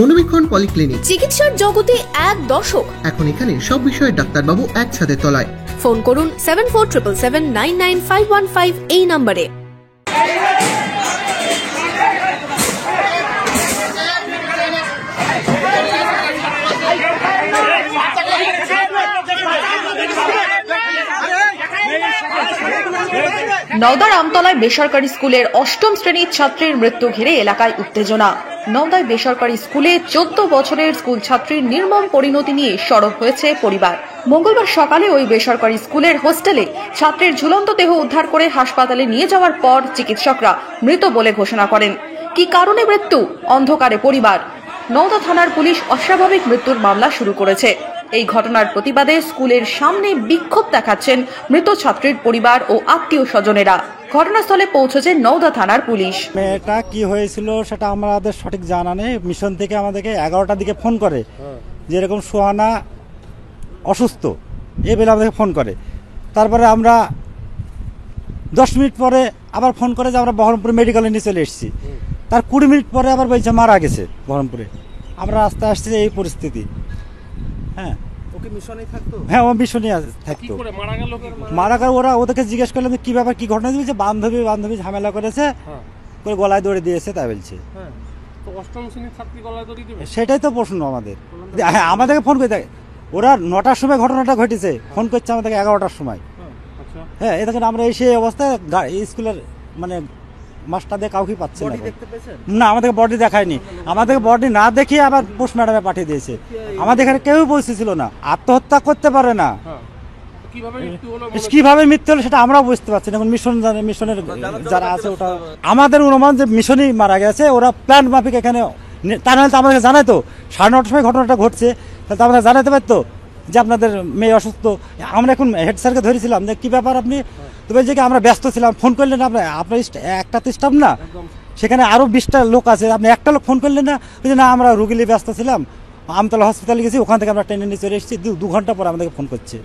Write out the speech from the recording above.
মনোবীক্ষণ polyclinic, চিকিৎসার জগতে এক দশক। এখন এখানে সব বিষয়ে ডাক্তারবাবু এক ছাদের তলায়। ফোন করুন 7477799515 এই নম্বরে। নওদার আমতলায় বেসরকারি স্কুলের অষ্টম শ্রেণীর ছাত্রীর মৃত্যু ঘিরে এলাকায় উত্তেজনা। নওদায় বেসরকারি স্কুলে 14 বছরের স্কুল ছাত্রীর নির্মম পরিণতি নিয়ে সরব হয়েছে পরিবার। মঙ্গলবার সকালে ওই বেসরকারি স্কুলের হোস্টেলে ছাত্রীর ঝুলন্ত দেহ উদ্ধার করে হাসপাতালে নিয়ে যাওয়ার পর চিকিৎসকরা মৃত বলে ঘোষণা করেন। কি কারণে মৃত্যু, অন্ধকারে পরিবার। নওদা থানার পুলিশ অস্বাভাবিক মৃত্যুর মামলা শুরু করেছে। এই ঘটনার প্রতিবাদে স্কুলের সামনে বিক্ষোভ দেখাচ্ছেন মৃত ছাত্রীর পরিবার ও আত্মীয় স্বজনেরা। ঘটনাস্থলে পৌঁছেছে নওদা থানার পুলিশ। মেয়েটা কি হয়েছিল সেটা আমাদের সঠিক জানা নেই। মিশন থেকে আমাদেরকে 11টার দিকে ফোন করে যে এরকম সোহানা অসুস্থ, এই বেলা আমাদেরকে ফোন করে। তারপরে আমরা 10 মিনিট পরে আবার ফোন করে যে আমরা বহরমপুর মেডিকেলে নিয়ে চলে এসেছি। তার 20 মিনিট পরে আবার বলছে মারা গেছে বহরমপুরে। আমরা রাস্তা আসছি এই পরিস্থিতি। হ্যাঁ, ওকে মিশনেই থাকতো? হ্যাঁ, ও মিশনে থাকতো। মারা গেল। ওরা ওদেরকে জিজ্ঞেস করলাম কি ব্যাপার, কি ঘটনা দিয়েছে। বান্ধবী ঝামেলা করেছে, করে গলায় দড়ি দিয়েছে তাই বলছে। সেটাই তো প্রশ্ন আমাদের। হ্যাঁ, আমাদেরকে ফোন করে দেয়। ওরা 9টার সময় ঘটনাটা ঘটেছে, ফোন করছে আমাদেরকে 11টার সময়। হ্যাঁ, এ দেখেন আমরা এসে অবস্থায় স্কুলের মানে মাস্টার দিয়ে কাউকে পাচ্ছে না। আমাদেরকে বডি দেখায়নি। আমাদেরকে বডি না দেখিয়ে আবার পোস্টমর্টমে পাঠিয়ে দিয়েছে। আমাদের এখানে কেউ পৌঁছেছিল না। আত্মহত্যা করতে পারে না, কিভাবে মৃত্যু হলো সেটা আমরাও বুঝতে পারছি না। এখন মিশন জানে, মিশনের যারা আছে ওটা আমাদের অনুমান যে মিশনই মারা গেছে। ওরা প্ল্যান মাফিক এখানে, তা নাহলে তো আমাদেরকে জানাই তো 9:30 সময় ঘটনাটা ঘটছে, তাহলে তো আমরা জানাতে পারতো যে আপনাদের মেয়ে অসুস্থ। আমরা এখন হেড স্যারকে ধরেছিলাম যে কি ব্যাপার আপনি, তো বলছে কি আমরা ব্যস্ত ছিলাম। ফোন করলেন আপনার একটা তো স্টাফ না, সেখানে আরো 20টা লোক আছে, আপনি একটা লোক ফোন করলেন না। না, আমরা রুগী নিয়ে ব্যস্ত ছিলাম, আমতলা হসপিটালে গেছি, ওখান থেকে আমরা ট্রেনে নিয়ে চলে এসেছি। 2 ঘন্টা পর আমাদেরকে ফোন করছে।